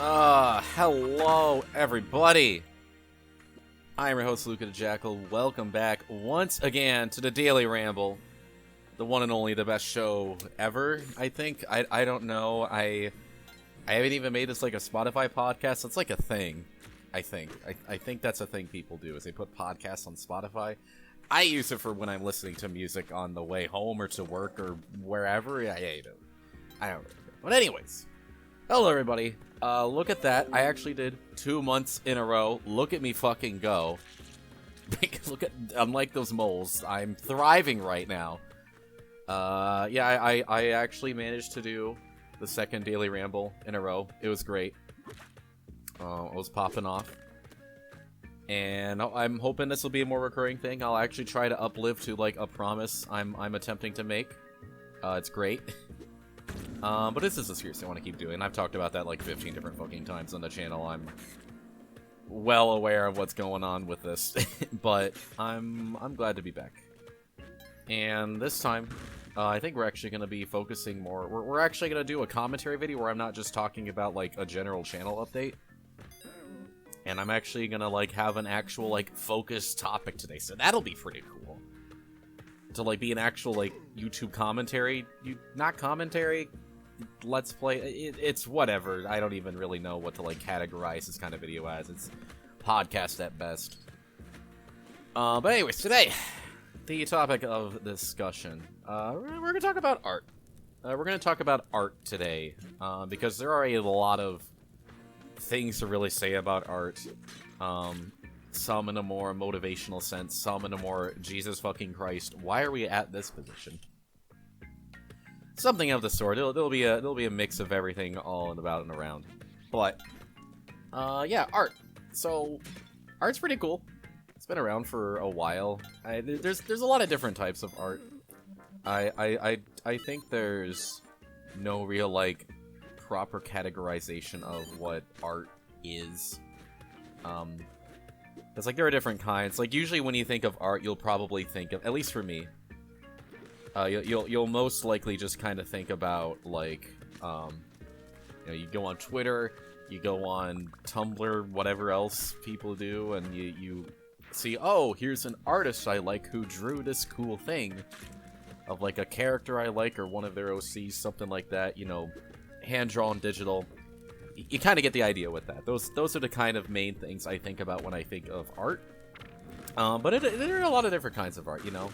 Hello everybody. I am your host, LucaTheJackal. Welcome back once again to the Daily Ramble. The one and only, the best show ever, I think. I don't know. I haven't even made this like a Spotify podcast. It's like a thing, I think. I think that's a thing people do, is they put podcasts on Spotify. I use it for when I'm listening to music on the way home or to work or wherever. I don't know. But anyways, hello everybody. Look at that. I actually did 2 months in a row. Look at me fucking go. Unlike those moles, I'm thriving right now. I actually managed to do the second Daily Ramble in a row. It was great. I was popping off. And I'm hoping this will be a more recurring thing. I'll actually try to uplive to, like, a promise I'm attempting to make. It's great. But this is a series I want to keep doing. I've talked about that like 15 different fucking times on the channel. I'm well aware of what's going on with this, but I'm glad to be back. And this time, I think we're actually going to be focusing more. We're actually going to do a commentary video where I'm not just talking about like a general channel update. And I'm actually going to like have an actual like focused topic today, so that'll be pretty cool. To like be an actual like YouTube commentary, not commentary, let's play. It's whatever. I don't even really know what to like categorize this kind of video as. It's podcast at best. But anyways, today the topic of discussion. We're gonna talk about art. We're gonna talk about art today because there are a lot of things to really say about art. Some in a more motivational sense, some in a more Jesus fucking Christ, why are we at this position? Something of the sort. There'll be a mix of everything all and about and around. But yeah, art. So art's pretty cool. It's been around for a while. There's a lot of different types of art. I think there's no real like proper categorization of what art is. It's like there are different kinds. Like usually when you think of art, you'll probably think of, at least for me, you'll most likely just kind of think about like, you go on Twitter, you go on Tumblr, whatever else people do, and you see, oh, here's an artist I like who drew this cool thing of like a character I like or one of their OCs, something like that. You know, hand drawn, digital. You kind of get the idea with that. Those are the kind of main things I think about when I think of art. But there are a lot of different kinds of art, you know?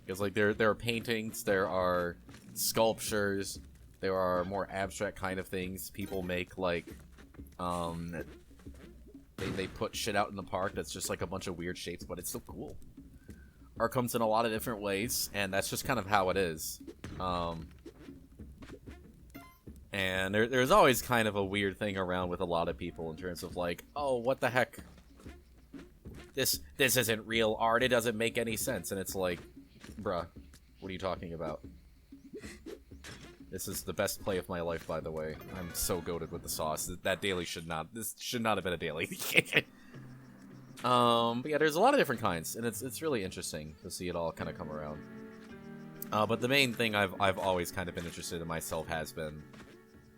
Because, like, there are paintings, there are sculptures, there are more abstract kind of things people make, like, they put shit out in the park that's just, like, a bunch of weird shapes, but it's so cool. Art comes in a lot of different ways, and that's just kind of how it is. And there's always kind of a weird thing around with a lot of people in terms of like, oh, what the heck? This isn't real art. It doesn't make any sense. And it's like, bruh, what are you talking about? This is the best play of my life, by the way. I'm so goated with the sauce. This should not have been a daily. But yeah, there's a lot of different kinds, and it's really interesting to see it all kind of come around. But the main thing I've always kind of been interested in myself has been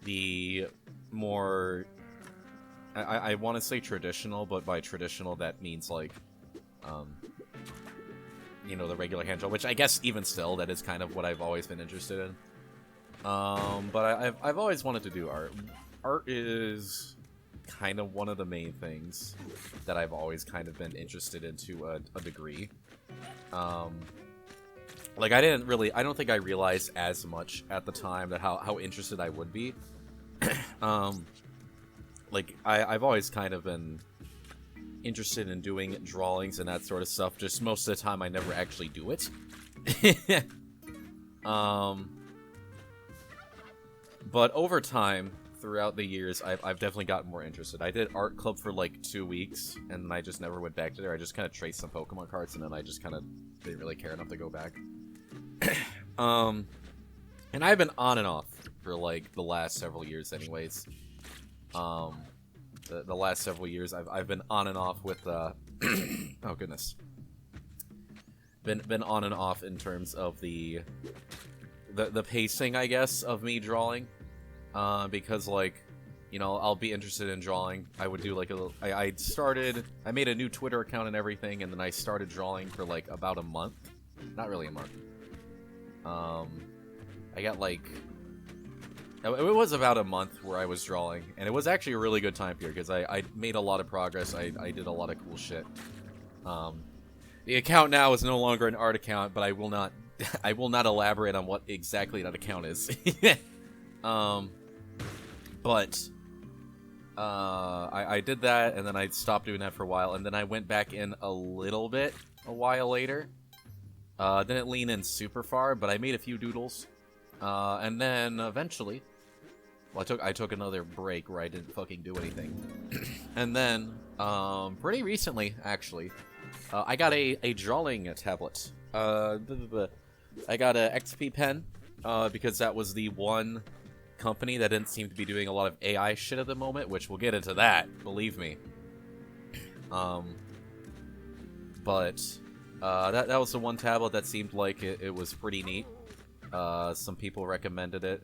the more, I want to say traditional, but by traditional that means like, you know, the regular hand draw, which I guess even still that is kind of what I've always been interested in. But I've always wanted to do art. Art is kind of one of the main things that I've always kind of been interested in to a degree. Like, I don't think I realized as much at the time that how interested I would be. Like, I've always kind of been interested in doing drawings and that sort of stuff, just most of the time I never actually do it. But over time, throughout the years, I've definitely gotten more interested. I did art club for like 2 weeks, and then I just never went back to there. I just kind of traced some Pokemon cards, and then I just kind of didn't really care enough to go back. And I've been on and off for like the last several years anyways. The last several years I've been on and off with oh goodness. Been on and off in terms of the pacing, I guess, of me drawing. Because like you know, I'll be interested in drawing. I would do like a little, I made a new Twitter account and everything, and then I started drawing for like about a month. Not really a month. I got like, it was about a month where I was drawing, and it was actually a really good time period because I made a lot of progress. I did a lot of cool shit. The account now is no longer an art account, but I will not I will not elaborate on what exactly that account is. But I did that, and then I stopped doing that for a while, and then I went back in a little bit a while later. Didn't lean in super far, but I made a few doodles. And then eventually, well, I took another break where I didn't fucking do anything. And then, pretty recently, actually, I got a drawing tablet. I got a XP pen, because that was the one company that didn't seem to be doing a lot of AI shit at the moment, which we'll get into that, believe me. But that was the one tablet that seemed like it was pretty neat. Some people recommended it,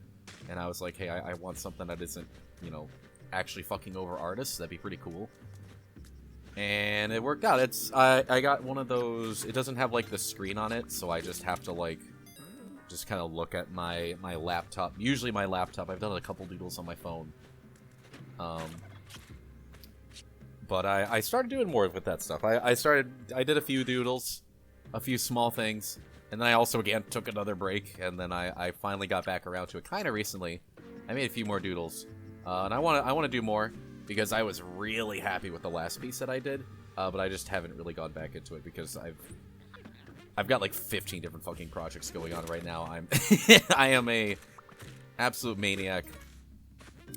and I was like, hey, I want something that isn't, you know, actually fucking over artists. That'd be pretty cool. And it worked out. I got one of those. It doesn't have like the screen on it, so I just have to like just kind of look at my laptop. Usually my laptop. I've done a couple doodles on my phone. But I started doing more with that stuff. I did a few doodles, a few small things, and then I also again took another break, and then I finally got back around to it kind of recently. I made a few more doodles, and I want to do more because I was really happy with the last piece that I did, but I just haven't really gone back into it because I've got like 15 different fucking projects going on right now. I am a absolute maniac.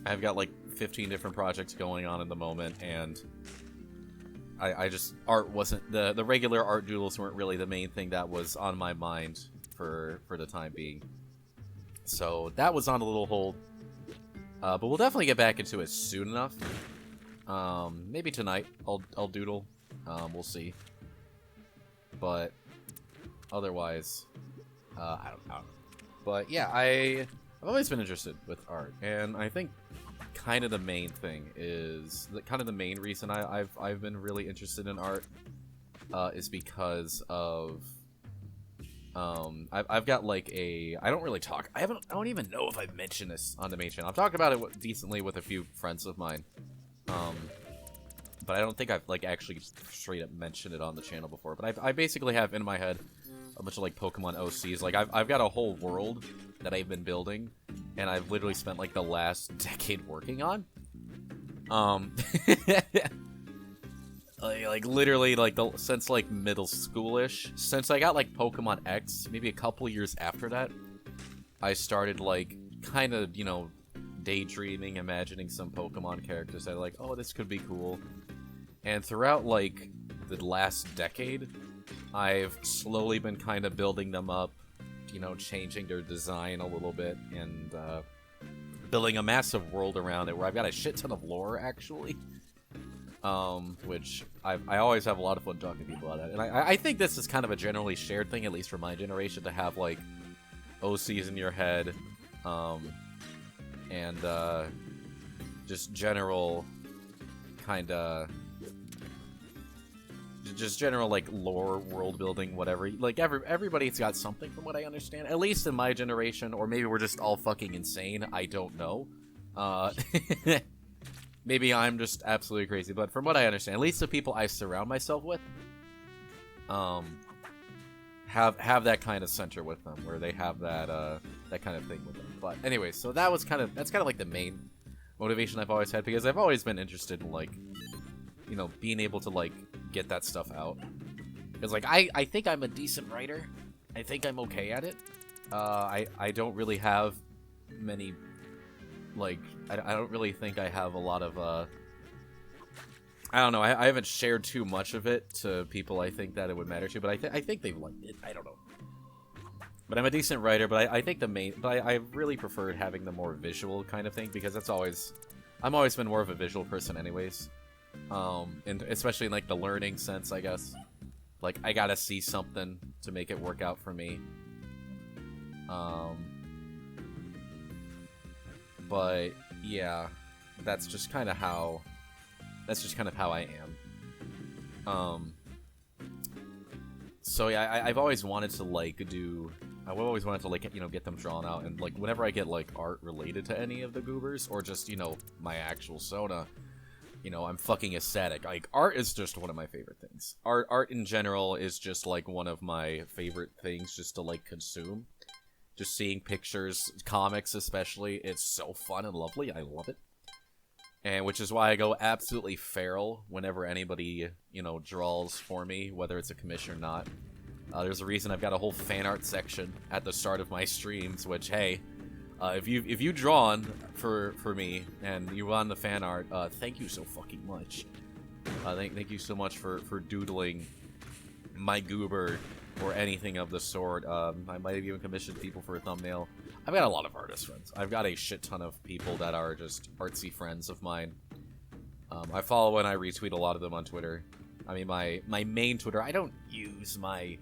I've got like 15 different projects going on in the moment, and I just, art wasn't, the regular art doodles weren't really the main thing that was on my mind for the time being. So that was on a little hold. But we'll definitely get back into it soon enough. Maybe tonight I'll doodle. We'll see. But otherwise, I don't know. But yeah, I've always been interested with art, and I think kind of the main thing is the main reason I've been really interested in art is because of I've got like I don't even know if I've mentioned this on the main channel. I've talked about it decently with a few friends of mine, but I don't think I've like actually straight up mentioned it on the channel before. But I basically have in my head a bunch of like Pokemon OCs. Like I've got a whole world that I've been building, and I've literally spent like the last decade working on. Like literally like since like middle schoolish, since I got like Pokemon X, maybe a couple years after that, I started like kind of, you know, daydreaming, imagining some Pokemon characters that like, oh, this could be cool. And throughout like the last decade, I've slowly been kind of building them up, you know, changing their design a little bit, and building a massive world around it where I've got a shit ton of lore actually. Which I always have a lot of fun talking to people about that. And I think this is kind of a generally shared thing, at least for my generation, to have, like, OCs in your head, and, just general, kinda, just general, like, lore, world building, whatever. Like, everybody's got something from what I understand, at least in my generation, or maybe we're just all fucking insane, I don't know. Maybe I'm just absolutely crazy, but from what I understand, at least the people I surround myself with, have that kind of center with them, where they have that that kind of thing with them. But anyway, so that's kind of like the main motivation I've always had, because I've always been interested in, like, you know, being able to like get that stuff out. Because like I think I'm a decent writer. I think I'm okay at it. I don't really have many. Like, I don't really think I have a lot of, I don't know, I haven't shared too much of it to people I think that it would matter to, but I think they've liked it, I don't know. But I'm a decent writer, but I think I really preferred having the more visual kind of thing, because I'm always been more of a visual person anyways. And especially in, like, the learning sense, I guess. Like, I gotta see something to make it work out for me. But yeah, that's just kind of how I am. So yeah, I've always wanted to like I've always wanted to like, you know, get them drawn out, and like whenever I get like art related to any of the goobers or just, you know, my actual Sona, you know, I'm fucking ecstatic. Like, art is just one of my favorite things. Art in general is just like one of my favorite things just to like consume. Just seeing pictures, comics especially, it's so fun and lovely. I love it. And which is why I go absolutely feral whenever anybody, you know, draws for me, whether it's a commission or not. There's a reason I've got a whole fan art section at the start of my streams, which, hey, if you drawn for me and you run the fan art, thank you so fucking much. Thank you so much for doodling my goober or anything of the sort. I might have even commissioned people for a thumbnail. I've got a lot of artist friends. I've got a shit ton of people that are just artsy friends of mine. I follow and I retweet a lot of them on Twitter. I mean, my main Twitter, I don't use my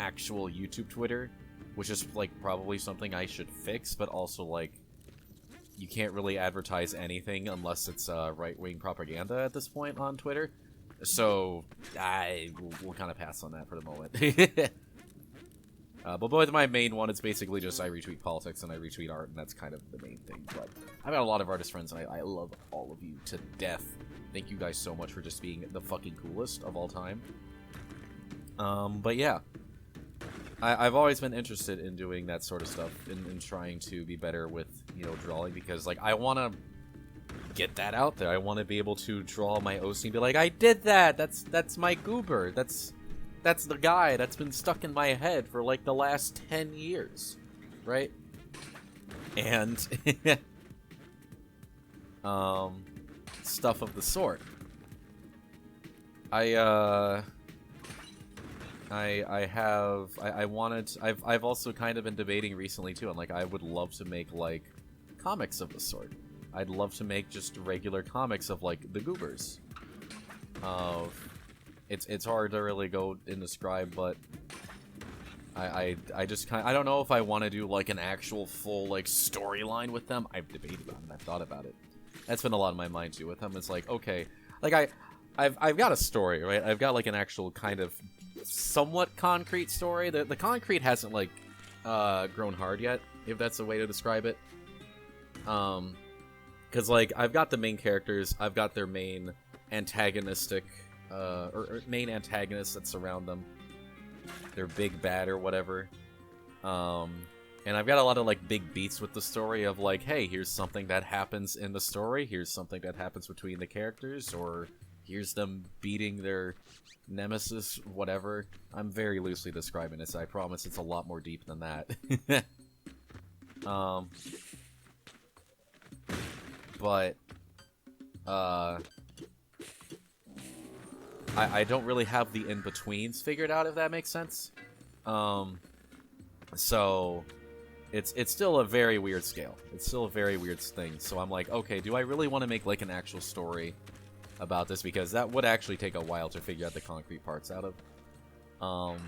actual YouTube Twitter, which is, like, probably something I should fix, but also, like, you can't really advertise anything unless it's right-wing propaganda at this point on Twitter. So, we'll kind of pass on that for the moment. But with my main one, it's basically just I retweet politics and I retweet art, and that's kind of the main thing. But I've got a lot of artist friends, and I love all of you to death. Thank you guys so much for just being the fucking coolest of all time. But yeah. I've always been interested in doing that sort of stuff, in trying to be better with, you know, drawing, because, like, I want to get that out there. I want to be able to draw my OC and be like, I did that! That's my goober! That's the guy that's been stuck in my head for, like, the last 10 years. Right? And, stuff of the sort. I've also kind of been debating recently too, and like I would love to make like comics of the sort. I'd love to make just regular comics of like the goobers. It's hard to really go and describe, but I just kind of, I don't know if I want to do like an actual full like storyline with them. I've debated about it. I've thought about it. That's been a lot in my mind too with them. It's like, okay, like I've got a story, right? I've got like an actual kind of somewhat concrete story. The concrete hasn't like grown hard yet, if that's a way to describe it. Because like I've got the main characters, I've got their main antagonistic or main antagonists that surround them, their big bad or whatever. And I've got a lot of like big beats with the story of like, hey, here's something that happens in the story, here's something that happens between the characters, or here's them beating their nemesis, whatever. I'm very loosely describing this. I promise it's a lot more deep than that. But I don't really have the in-betweens figured out, if that makes sense. So it's still a very weird scale. It's still a very weird thing. So I'm like, okay, do I really want to make like an actual story about this? Because that would actually take a while to figure out the concrete parts out of.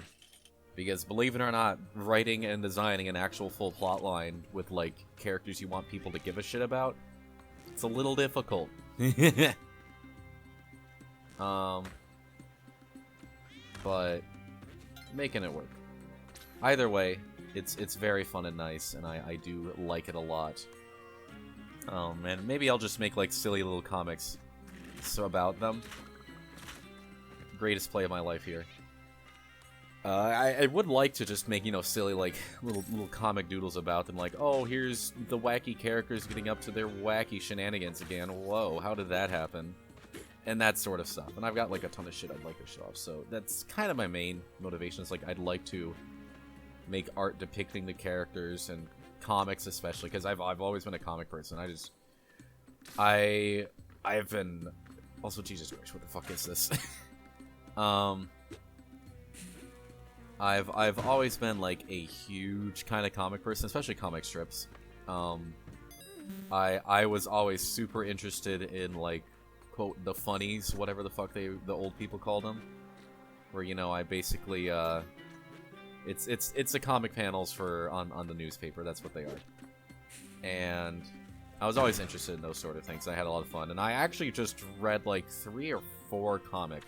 Because believe it or not, writing and designing an actual full plot line with like characters you want people to give a shit about, it's a little difficult. But making it work. Either way, it's very fun and nice, and I do like it a lot. And maybe I'll just make like silly little comics about them. Greatest play of my life here. I would like to just make, you know, silly like little comic doodles about them, like, oh, here's the wacky characters getting up to their wacky shenanigans again. Whoa, how did that happen? And that sort of stuff. And I've got like a ton of shit I'd like to show off. So that's kind of my main motivation. Is like I'd like to make art depicting the characters, and comics especially, because I've always been a comic person. I've been also, Jesus Christ, what the fuck is this? I've always been like a huge kind of comic person, especially comic strips. I was always super interested in like, quote, the funnies, whatever the fuck the old people called them, where, you know, I basically it's the comic panels for on the newspaper. That's what they are. And I was always interested in those sort of things. I had a lot of fun, and I actually just read like 3 or 4 comic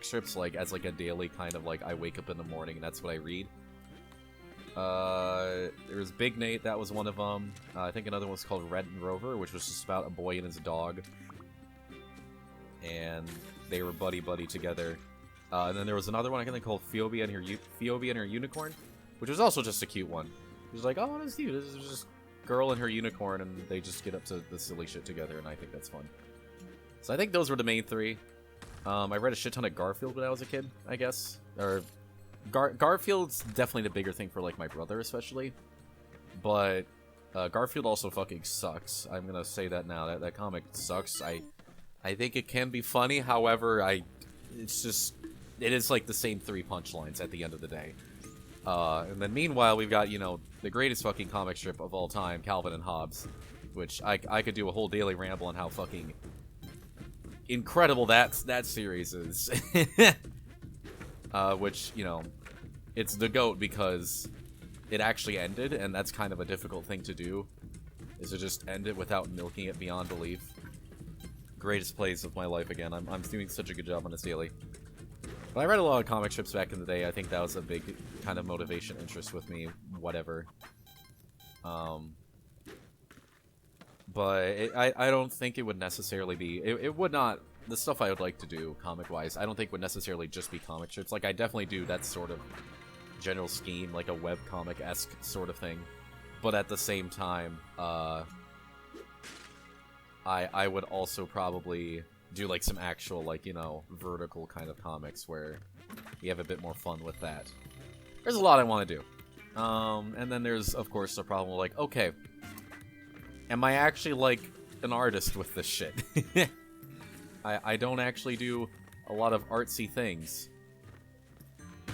strips, like as like a daily kind of like I wake up in the morning and that's what I read. There was Big Nate, that was one of them. I think another one was called Red and Rover, which was just about a boy and his dog, and they were buddy together. And then there was another one I think called Phoebe and her unicorn, which was also just a cute one. It was like, oh, that's cute. This is just girl and her unicorn, and they just get up to the silly shit together, and I think that's fun. So I think those were the main 3. I read a shit ton of Garfield when I was a kid, I guess. Or Garfield's definitely the bigger thing for like my brother, especially. But Garfield also fucking sucks. I'm gonna say that now. That comic sucks. I think it can be funny. However, it's just it is like the same 3 punchlines at the end of the day. And then meanwhile, we've got, you know, the greatest fucking comic strip of all time, Calvin and Hobbes, which I could do a whole daily ramble on how fucking incredible that series is. Which, you know, it's the GOAT because it actually ended, and that's kind of a difficult thing to do, is to just end it without milking it beyond belief. Greatest plays of my life again. I'm doing such a good job on this daily. But I read a lot of comic strips back in the day. I think that was a big kind of motivation interest with me, whatever. But I don't think it would necessarily be... It would not... The stuff I would like to do, comic-wise, I don't think would necessarily just be comic strips. Like, I definitely do that sort of general scheme, like a webcomic-esque sort of thing. But at the same time, I would also probably do, like, some actual, like, you know, vertical kind of comics where you have a bit more fun with that. There's a lot I want to do. And then there's, of course, the problem of, like, okay, am I actually, like, an artist with this shit? I don't actually do a lot of artsy things.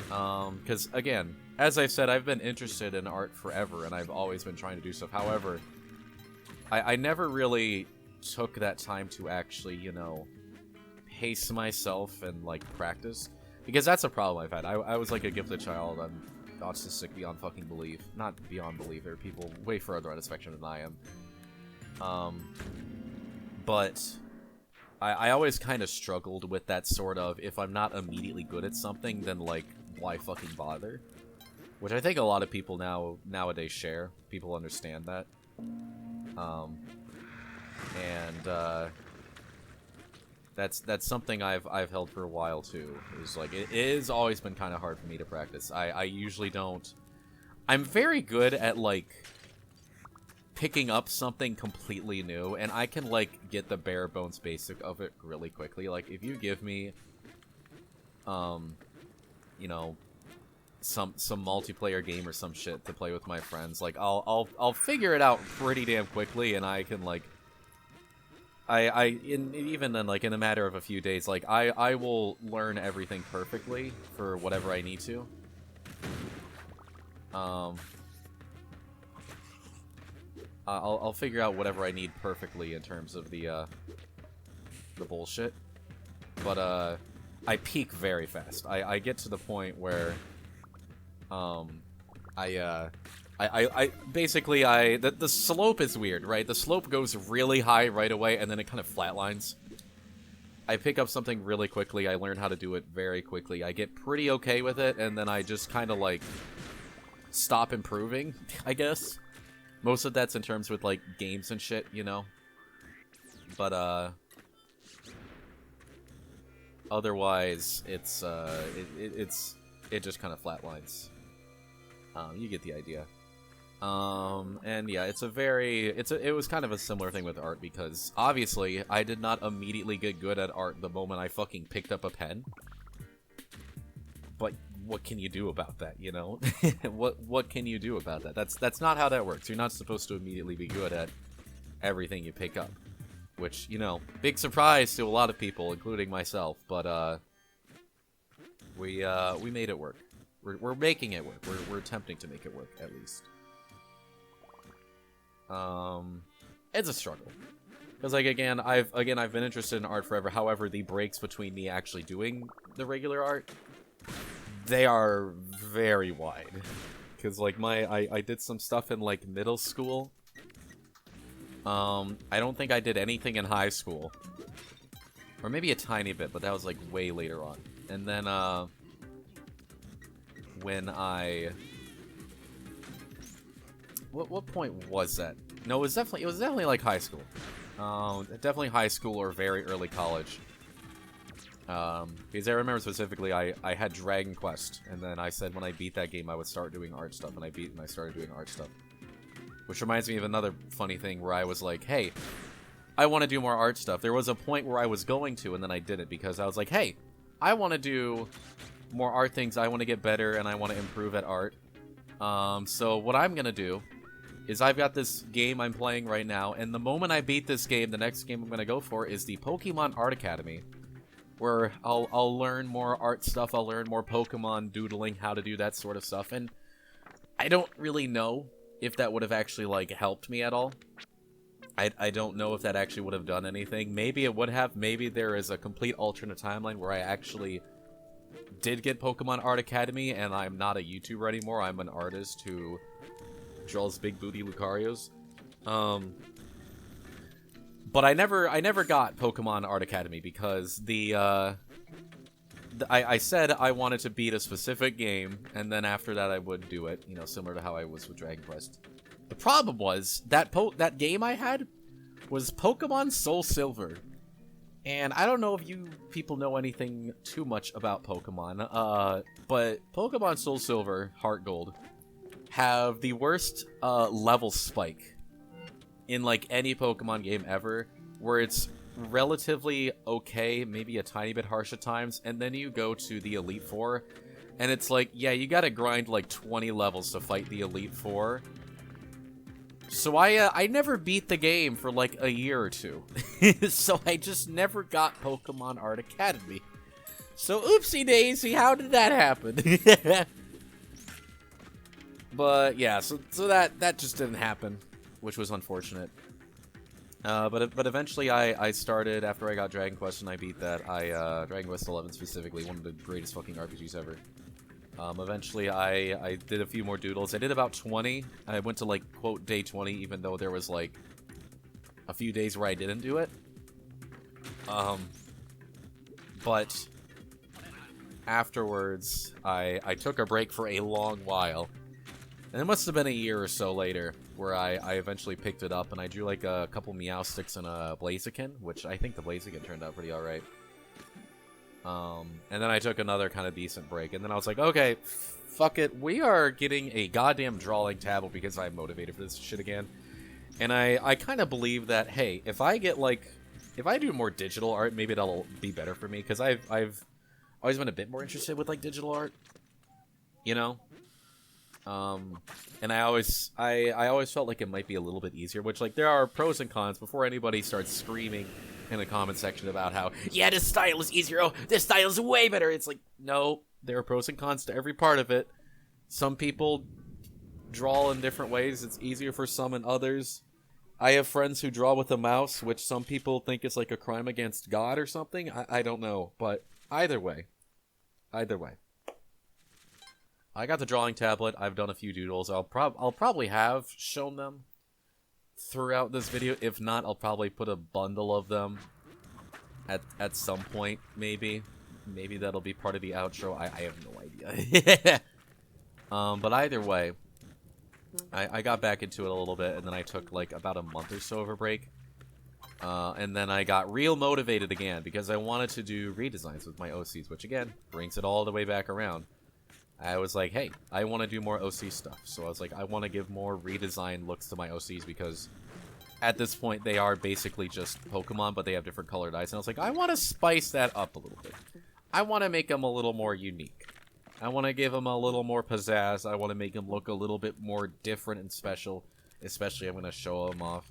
Because, again, as I've said, I've been interested in art forever, and I've always been trying to do stuff. However, I never really took that time to actually, you know, pace myself and, like, practice. Because that's a problem I've had. I was, like, a gifted child. I'm autistic beyond fucking belief. Not beyond belief. There are people way further on the spectrum than I am. But I always kind of struggled with that sort of, if I'm not immediately good at something, then, like, why fucking bother? Which I think a lot of people nowadays share. People understand that. That's something I've held for a while too. Is like it has always been kind of hard for me to practice. I usually don't. I'm very good at like picking up something completely new, and I can like get the bare bones basic of it really quickly. Like if you give me, you know, some multiplayer game or some shit to play with my friends, like I'll figure it out pretty damn quickly, and I can like. Even then, like, in a matter of a few days, like, I will learn everything perfectly for whatever I need to. I'll figure out whatever I need perfectly in terms of the bullshit. But, I peak very fast. I get to the point where, basically, the slope is weird, right? The slope goes really high right away, and then it kind of flatlines. I pick up something really quickly, I learn how to do it very quickly, I get pretty okay with it, and then I just kind of, like, stop improving, I guess. Most of that's in terms with, like, games and shit, you know? But, otherwise, it just kind of flatlines. You get the idea. And yeah, it was kind of a similar thing with art, because obviously I did not immediately get good at art the moment I fucking picked up a pen. But what can you do about that, you know? What can you do about that? That's not how that works. You're not supposed to immediately be good at everything you pick up. Which, you know, big surprise to a lot of people, including myself, but we made it work. We're making it work. We're attempting to make it work, at least. It's a struggle. Because, like, again, I've been interested in art forever. However, the breaks between me actually doing the regular art, they are very wide. Because, like, I did some stuff in, like, middle school. I don't think I did anything in high school. Or maybe a tiny bit, but that was like way later on. And then, when I... What point was that? No, it was definitely like high school. Definitely high school or very early college. Because I remember specifically I had Dragon Quest, and then I said when I beat that game I would start doing art stuff, and I started doing art stuff. Which reminds me of another funny thing where I was like, hey, I want to do more art stuff. There was a point where I was going to, and then I didn't, because I was like, hey, I want to do more art things, I want to get better, and I want to improve at art. So what I'm going to do is I've got this game I'm playing right now, and the moment I beat this game, the next game I'm going to go for is the Pokemon Art Academy, where I'll learn more art stuff, I'll learn more Pokemon doodling, how to do that sort of stuff, and I don't really know if that would have actually, like, helped me at all. I don't know if that actually would have done anything. Maybe it would have. Maybe there is a complete alternate timeline where I actually did get Pokemon Art Academy, and I'm not a YouTuber anymore. I'm an artist who draws big booty Lucarios. But I never got Pokemon Art Academy because I said I wanted to beat a specific game, and then after that I would do it, you know, similar to how I was with Dragon Quest. The problem was that game I had was Pokemon Soul Silver. And I don't know if you people know anything too much about Pokemon, but Pokemon Soul Silver, Heart Gold, have the worst level spike in like any Pokemon game ever, where it's relatively okay, maybe a tiny bit harsh at times, and then you go to the Elite Four, and it's like, yeah, you gotta grind like 20 levels to fight the Elite Four. So I never beat the game for like a year or two. So I just never got Pokemon Art Academy. So oopsie daisy, how did that happen? But yeah, so that just didn't happen, which was unfortunate. But eventually I started, after I got Dragon Quest and I beat that, Dragon Quest 11 specifically, one of the greatest fucking RPGs ever. Eventually I did a few more doodles. I did about 20. I went to like, quote, day 20, even though there was like a few days where I didn't do it. But afterwards, I took a break for a long while. And it must have been a year or so later where I eventually picked it up, and I drew like a couple Meowsticks and a Blaziken, which I think the Blaziken turned out pretty alright. And then I took another kind of decent break, and then I was like, okay, fuck it, we are getting a goddamn drawing tablet because I'm motivated for this shit again. And I kind of believe that, hey, if I get like, if I do more digital art, maybe that'll be better for me, because I've always been a bit more interested with like digital art, you know? And I always felt like it might be a little bit easier, which, like, there are pros and cons before anybody starts screaming in the comment section about how, yeah, this style is easier, oh, this style is way better. It's like, no, there are pros and cons to every part of it. Some people draw in different ways. It's easier for some and others. I have friends who draw with a mouse, which some people think is like a crime against God or something. I don't know, but either way. I got the drawing tablet. I've done a few doodles. I'll probably have shown them throughout this video. If not, I'll probably put a bundle of them at some point, maybe. Maybe that'll be part of the outro. I have no idea. But either way, I got back into it a little bit, and then I took like about a month or so of a break. And then I got real motivated again because I wanted to do redesigns with my OCs, which again brings it all the way back around. I was like, hey, I want to do more OC stuff. So I was like, I want to give more redesign looks to my OCs because at this point they are basically just Pokemon, but they have different colored eyes. And I was like, I want to spice that up a little bit. I want to make them a little more unique. I want to give them a little more pizzazz. I want to make them look a little bit more different and special. Especially I'm going to show them off.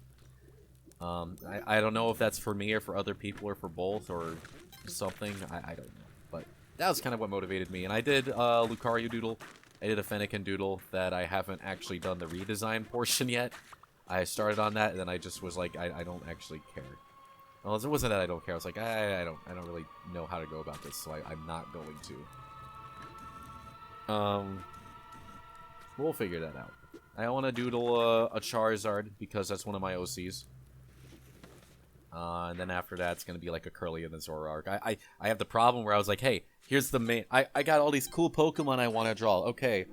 I don't know if that's for me or for other people or for both or something. I don't know. But that was kind of what motivated me. And I did Lucario doodle. I did a Fennekin doodle that I haven't actually done the redesign portion yet. I started on that, and then I just was like, I don't actually care. Well, it wasn't that I don't care. I was like, I don't really know how to go about this, so I'm not going to. We'll figure that out. I want to doodle a Charizard because that's one of my OCs. And then after that, it's going to be like a Curly and a Zoroark. I have the problem where I was like, hey, here's the main... I got all these cool Pokemon I want to draw. Okay,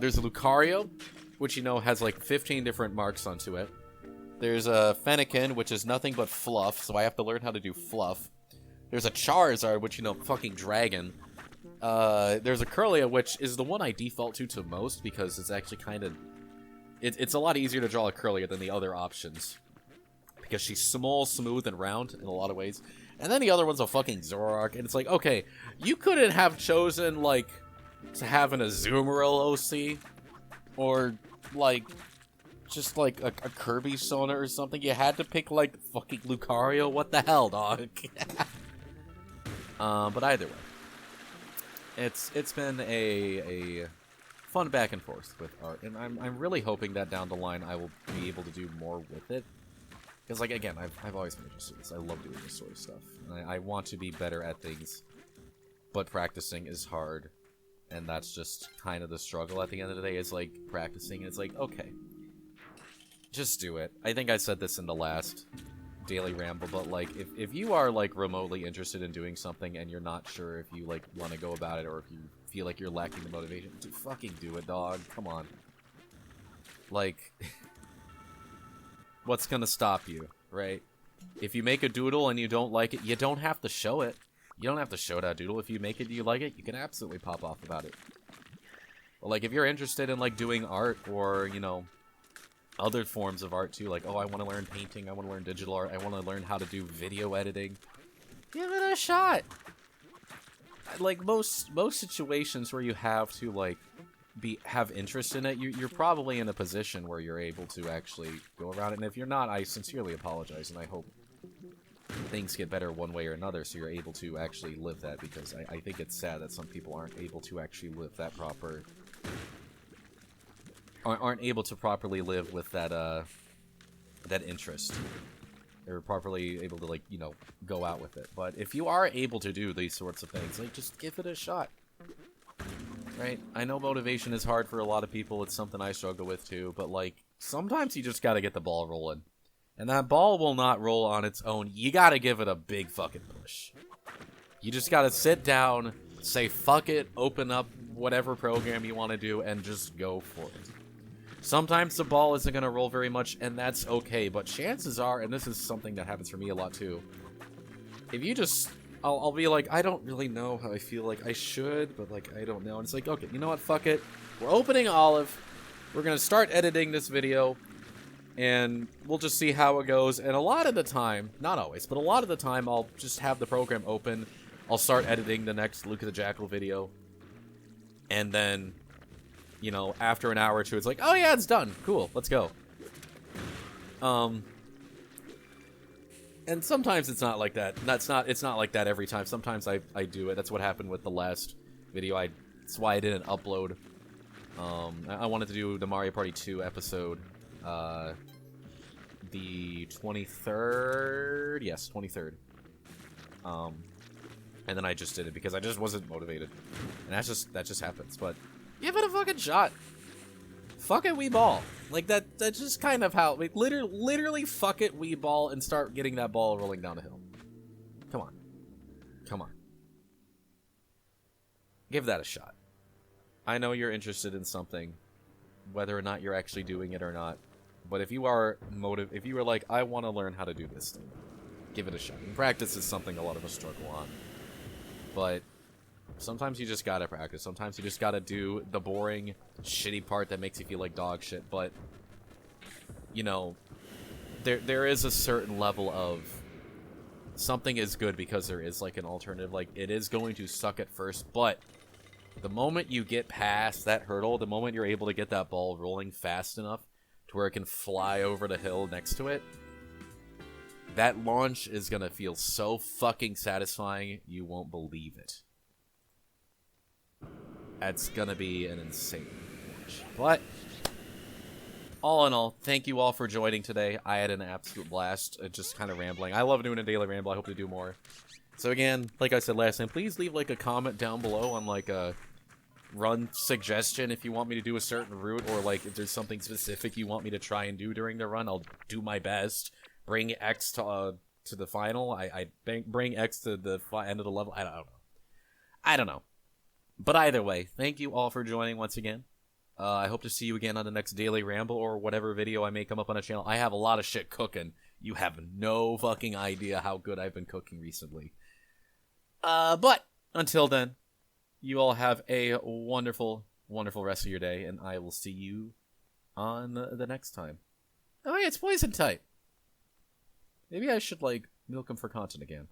there's a Lucario, which, you know, has like 15 different marks onto it. There's a Fennekin, which is nothing but fluff, so I have to learn how to do fluff. There's a Charizard, which, you know, fucking dragon. There's a Curlia, which is the one I default to most, because it's actually kind of... It's a lot easier to draw a Curlia than the other options. Because she's small, smooth, and round in a lot of ways. And then the other one's a fucking Zoroark, and it's like, okay, you couldn't have chosen, like, to have an Azumarill OC, or, like, just, like, a Kirby Sona or something. You had to pick, like, fucking Lucario? What the hell, dog? But either way, it's been a fun back and forth with art, and I'm really hoping that down the line I will be able to do more with it. Because, like, again, I've always been interested in this. I love doing this sort of stuff. And I want to be better at things, but practicing is hard. And that's just kind of the struggle at the end of the day, is, like, practicing. And it's like, okay, just do it. I think I said this in the last Daily Ramble, but, like, if you are, like, remotely interested in doing something and you're not sure if you, like, want to go about it, or if you feel like you're lacking the motivation, fucking do it, dog. Come on. Like... What's gonna stop you, right? If you make a doodle and you don't like it, you don't have to show it. You don't have to show that doodle. If you make it and you like it, you can absolutely pop off about it. But, like, if you're interested in, like, doing art, or, you know, other forms of art too, like, oh, I want to learn painting, I want to learn digital art, I want to learn how to do video editing, give it a shot. Like, most situations where you have to, like, have interest in it, you're probably in a position where you're able to actually go around it. And if you're not, I sincerely apologize, and I hope things get better one way or another, so you're able to actually live that, because I think it's sad that some people aren't able to actually live that aren't able to properly live with that that interest. They're properly able to, like, you know, go out with it. But if you are able to do these sorts of things, like, just give it a shot. Right? I know motivation is hard for a lot of people. It's something I struggle with too. But, like, sometimes you just gotta get the ball rolling. And that ball will not roll on its own. You gotta give it a big fucking push. You just gotta sit down, say fuck it, open up whatever program you want to do, and just go for it. Sometimes the ball isn't gonna roll very much, and that's okay. But chances are, and this is something that happens for me a lot too, if you just... I'll be like, I don't really know how I feel like I should, but, like, I don't know. And it's like, okay, you know what? Fuck it. We're opening Olive. We're going to start editing this video, and we'll just see how it goes. And a lot of the time, not always, but a lot of the time, I'll just have the program open. I'll start editing the next LucaTheJackal video. And then, you know, after an hour or two, it's like, oh yeah, it's done. Cool, let's go. And sometimes it's not like that. It's not like that every time. Sometimes I do it. That's what happened with the last video. That's why I didn't upload. I wanted to do the Mario Party 2 episode, the 23rd. Yes, 23rd. And then I just did it because I just wasn't motivated. And that just happens. But give it a fucking shot. Fuck it, we ball. Like, that's just kind of how, like, literally fuck it, we ball, and start getting that ball rolling down the hill. Come on. Come on. Give that a shot. I know you're interested in something, whether or not you're actually doing it or not. But if you are if you are like, I want to learn how to do this thing, give it a shot. And practice is something a lot of us struggle on. But sometimes you just gotta practice. Sometimes you just gotta do the boring, shitty part that makes you feel like dog shit. But, you know, there is a certain level of something is good because there is, like, an alternative. Like, it is going to suck at first, but the moment you get past that hurdle, the moment you're able to get that ball rolling fast enough to where it can fly over the hill next to it, that launch is gonna feel so fucking satisfying, you won't believe it. That's gonna be an insane launch. But all in all, thank you all for joining today. I had an absolute blast, just kind of rambling. I love doing a Daily Ramble. I hope to do more. So again, like I said last time, please leave, like, a comment down below on, like, a run suggestion if you want me to do a certain route, or, like, if there's something specific you want me to try and do during the run. I'll do my best. Bring X to to the final. I bring X to the end of the level. I don't know. But either way, thank you all for joining once again. I hope to see you again on the next Daily Ramble or whatever video I may come up on the channel. I have a lot of shit cooking. You have no fucking idea how good I've been cooking recently. But until then, you all have a wonderful, wonderful rest of your day, and I will see you on the next time. Oh yeah, it's poison type. Maybe I should, like, milk him for content again.